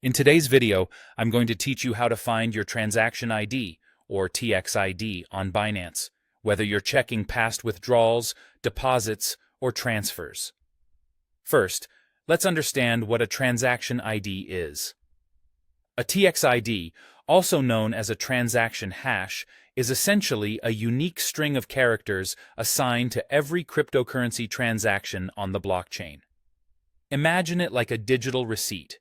In today's video, I'm going to teach you how to find your transaction ID, or txID, on Binance, whether you're checking past withdrawals, deposits, or transfers. First, let's understand what a transaction ID is. A txID, also known as a transaction hash, is essentially a unique string of characters assigned to every cryptocurrency transaction on the blockchain. Imagine it like a digital receipt.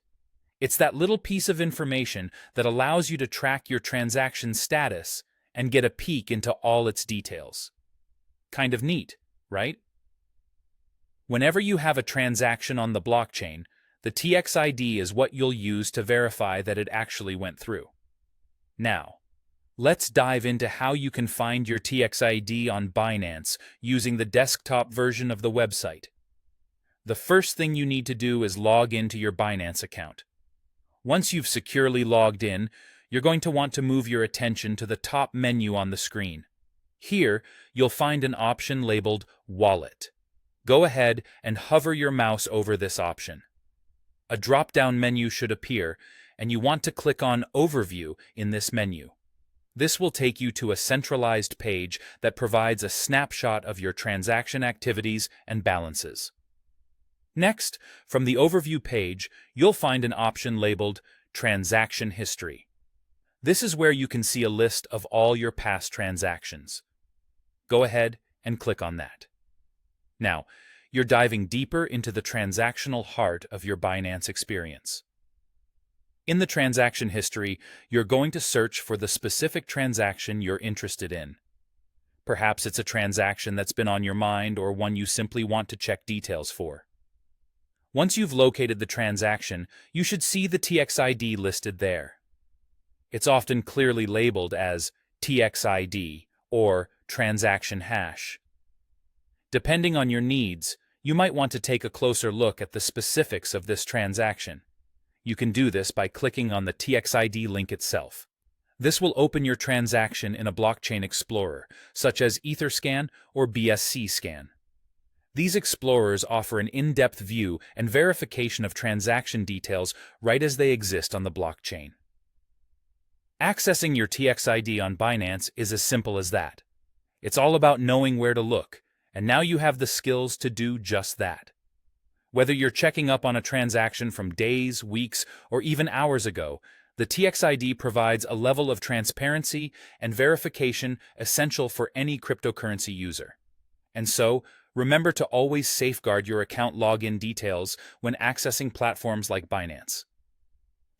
It's that little piece of information that allows you to track your transaction status and get a peek into all its details. Kind of neat, right? Whenever you have a transaction on the blockchain, the txID is what you'll use to verify that it actually went through. Now, let's dive into how you can find your txID on Binance using the desktop version of the website. The first thing you need to do is log into your Binance account. Once you've securely logged in, you're going to want to move your attention to the top menu on the screen. Here, you'll find an option labeled Wallet. Go ahead and hover your mouse over this option. A drop-down menu should appear, and you want to click on Overview in this menu. This will take you to a centralized page that provides a snapshot of your transaction activities and balances. Next, from the Overview page, you'll find an option labeled Transaction History. This is where you can see a list of all your past transactions. Go ahead and click on that. Now, you're diving deeper into the transactional heart of your Binance experience. In the transaction history, you're going to search for the specific transaction you're interested in. Perhaps it's a transaction that's been on your mind or one you simply want to check details for. Once you've located the transaction, you should see the txID listed there. It's often clearly labeled as txID or transaction hash. Depending on your needs, you might want to take a closer look at the specifics of this transaction. You can do this by clicking on the txID link itself. This will open your transaction in a blockchain explorer, such as Etherscan or BSC Scan. These explorers offer an in-depth view and verification of transaction details right as they exist on the blockchain. Accessing your txID on Binance is as simple as that. It's all about knowing where to look, and now you have the skills to do just that. Whether you're checking up on a transaction from days, weeks, or even hours ago, the txID provides a level of transparency and verification essential for any cryptocurrency user. And so, remember to always safeguard your account login details when accessing platforms like Binance.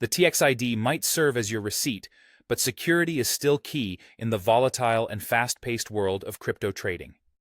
The txID might serve as your receipt, but security is still key in the volatile and fast-paced world of crypto trading.